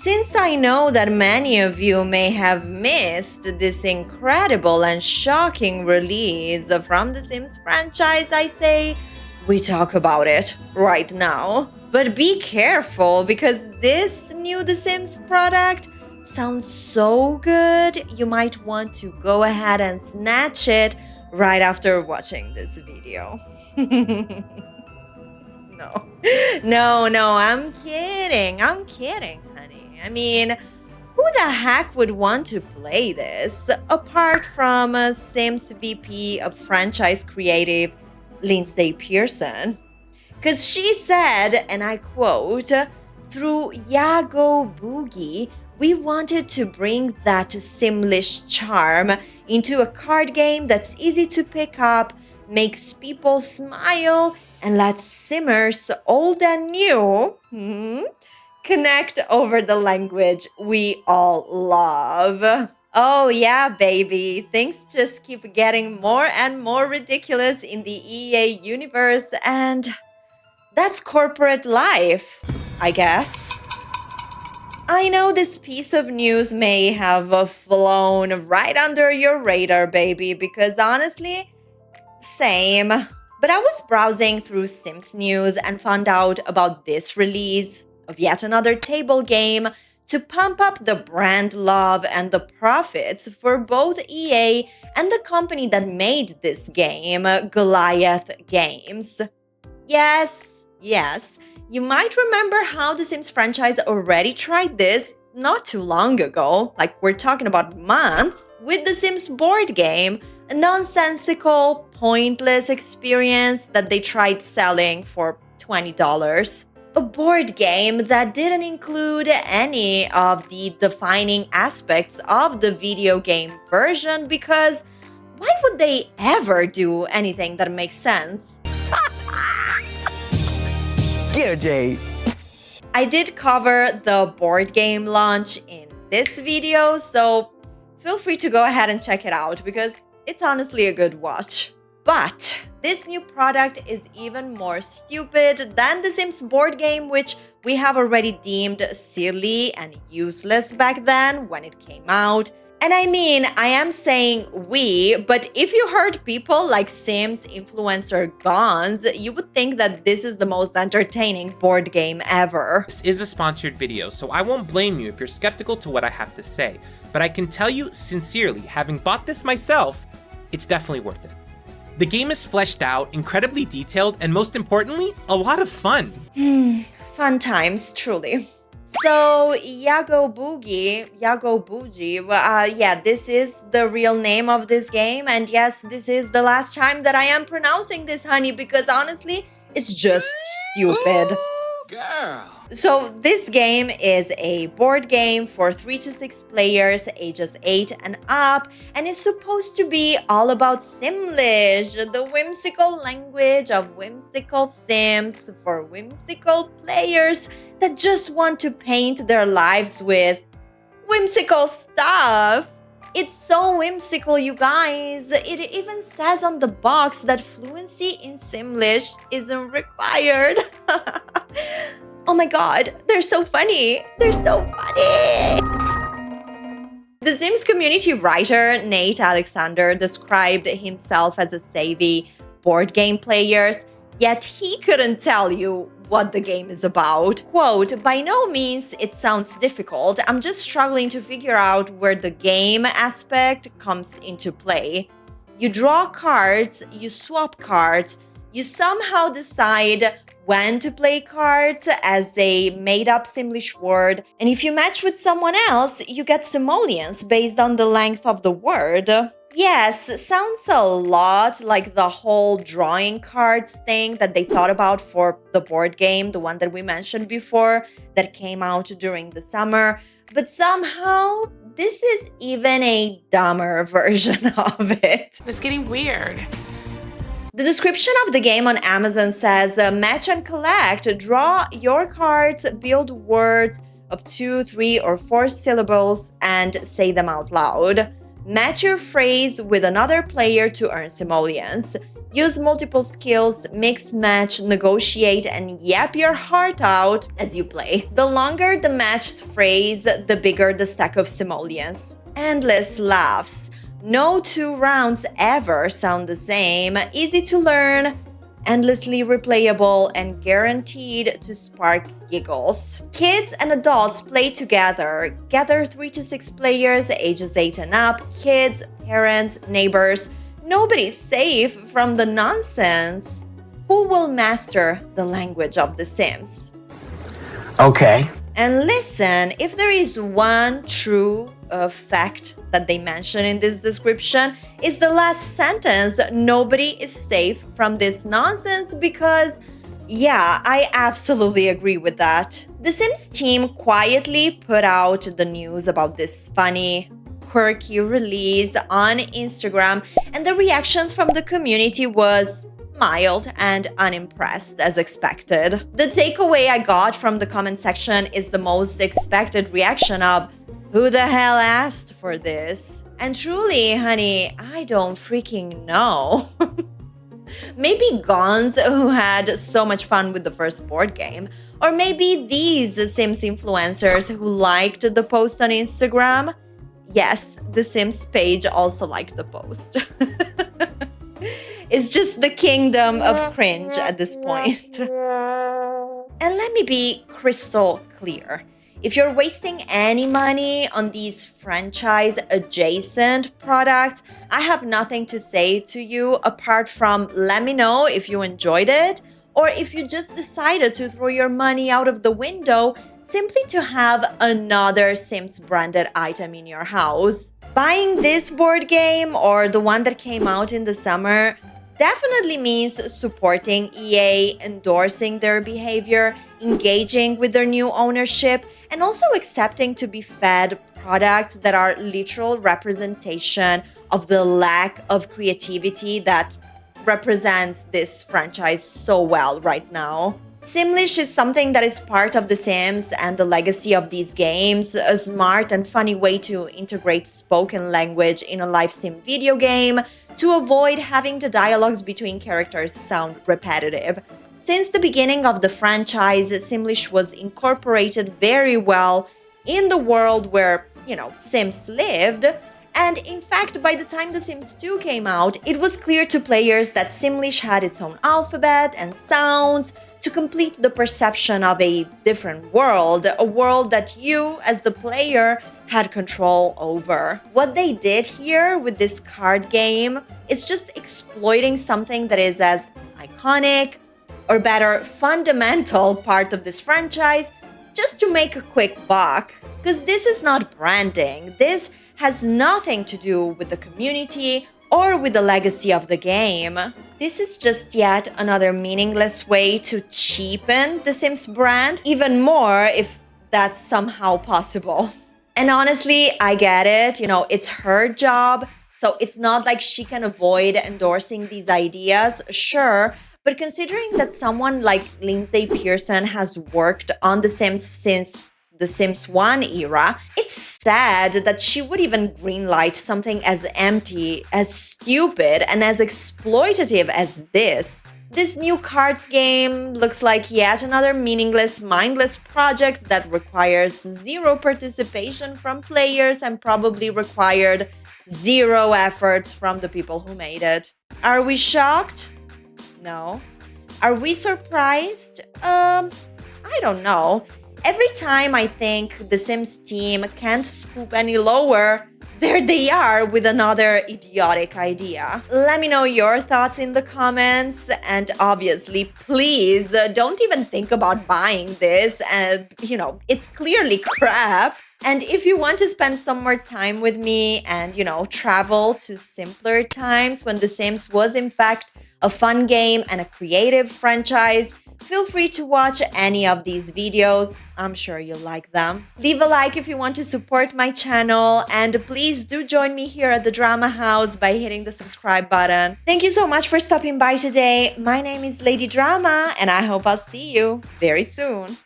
Since I know that many of you may have missed this incredible and shocking release from the Sims franchise, I say we talk about it right now. But be careful, because this new The Sims product sounds so good, you might want to go ahead and snatch it right after watching this video. No, I'm kidding, honey. I mean, who the heck would want to play this, apart from Sims VP of Franchise Creative, Lindsay Pearson? Because she said, and I quote, "Through Yago Boogie, we wanted to bring that Simlish charm into a card game that's easy to pick up, makes people smile, and lets Simmers old and new connect over the language we all love." Oh yeah, baby. Things just keep getting more and more ridiculous in the EA universe, and that's corporate life, I guess. I know this piece of news may have flown right under your radar, baby, because honestly, same. But I was browsing through Sims News and found out about this release of yet another table game to pump up the brand love and the profits for both EA and the company that made this game, Goliath Games. Yes, you might remember how the Sims franchise already tried this not too long ago, like we're talking about months, with the Sims board game, a nonsensical, pointless experience that they tried selling for $20. A board game that didn't include any of the defining aspects of the video game version, because why would they ever do anything that makes sense? Get her, Jade. I did cover the board game launch in this video, so feel free to go ahead and check it out because it's honestly a good watch. But this new product is even more stupid than the Sims board game, which we have already deemed silly and useless back then when it came out. And I mean, I am saying we, but if you heard people like Sims influencer Gons, you would think that this is the most entertaining board game ever. This is a sponsored video, so I won't blame you if you're skeptical to what I have to say, but I can tell you sincerely, having bought this myself, it's definitely worth it. The game is fleshed out, incredibly detailed, and most importantly, a lot of fun. Fun times, truly. So, YaGoBuGi, yeah, this is the real name of this game, and yes, this is the last time that I am pronouncing this, honey, because honestly, it's just stupid. Girl. So this game is a board game for 3 to 6 players, ages 8 and up, and is supposed to be all about Simlish, the whimsical language of whimsical Sims for whimsical players that just want to paint their lives with whimsical stuff. It's so whimsical, you guys. It even says on the box that fluency in Simlish isn't required. Oh my god, they're so funny. They're so funny. The Sims community writer Nate Alexander described himself as a savvy board game player, yet he couldn't tell you what the game is about. Quote, "By no means it sounds difficult. I'm just struggling to figure out where the game aspect comes into play. You draw cards, you swap cards, you somehow decide when to play cards as a made-up Simlish word, and if you match with someone else, you get simoleons based on the length of the word." Yes, sounds a lot like the whole drawing cards thing that they thought about for the board game, the one that we mentioned before, that came out during the summer, but somehow this is even a dumber version of it. It's getting weird. The description of the game on Amazon says, match and collect, draw your cards, build words of 2, 3, or 4 syllables, and say them out loud. Match your phrase with another player to earn simoleons. Use multiple skills, mix, match, negotiate, and yap your heart out as you play. The longer the matched phrase, the bigger the stack of simoleons. Endless laughs. No two rounds ever sound the same. Easy to learn, endlessly replayable, and guaranteed to spark giggles. Kids and adults play together. Gather 3 to 6 players, ages 8 and up, kids, parents, neighbors. Nobody's safe from the nonsense. Who will master the language of The Sims? Okay. And listen, if there is one true fact that they mention in this description, is the last sentence: nobody is safe from this nonsense, because yeah, I absolutely agree with that. The Sims team quietly put out the news about this funny, quirky release on Instagram, and the reactions from the community was mild and unimpressed as expected. The takeaway I got from the comment section is the most expected reaction of, who the hell asked for this? And truly, honey, I don't freaking know. Maybe Gons, who had so much fun with the first board game, or maybe these Sims influencers who liked the post on Instagram. Yes, the Sims page also liked the post. It's just the kingdom of cringe at this point. And let me be crystal clear. If you're wasting any money on these franchise-adjacent products, I have nothing to say to you apart from let me know if you enjoyed it, or if you just decided to throw your money out of the window simply to have another Sims branded item in your house. Buying this board game or the one that came out in the summer definitely means supporting EA, endorsing their behavior, engaging with their new ownership, and also accepting to be fed products that are literal representation of the lack of creativity that represents this franchise so well right now. Simlish is something that is part of The Sims and the legacy of these games, a smart and funny way to integrate spoken language in a live sim video game to avoid having the dialogues between characters sound repetitive. Since the beginning of the franchise, Simlish was incorporated very well in the world where, Sims lived. And in fact, by the time The Sims 2 came out, it was clear to players that Simlish had its own alphabet and sounds to complete the perception of a different world, a world that you, as the player, had control over. What they did here with this card game is just exploiting something that is as iconic, or better, fundamental part of this franchise, just to make a quick buck. Because this is not branding. This has nothing to do with the community or with the legacy of the game. This is just yet another meaningless way to cheapen the Sims brand, even more if that's somehow possible. And honestly, I get it, it's her job, so it's not like she can avoid endorsing these ideas, sure, but considering that someone like Lindsay Pearson has worked on The Sims since the Sims 1 era, it's sad that she would even greenlight something as empty, as stupid, and as exploitative as this. This new cards game looks like yet another meaningless, mindless project that requires zero participation from players and probably required zero efforts from the people who made it. Are we shocked? No. Are we surprised? I don't know. Every time I think The Sims team can't scoop any lower, there they are with another idiotic idea. Let me know your thoughts in the comments, and obviously, please don't even think about buying this. It's clearly crap. And if you want to spend some more time with me and, travel to simpler times when The Sims was in fact a fun game and a creative franchise, feel free to watch any of these videos. I'm sure you'll like them. Leave a like if you want to support my channel, and please do join me here at the Drama House by hitting the subscribe button. Thank you so much for stopping by today. My name is Lady Drama, and I hope I'll see you very soon.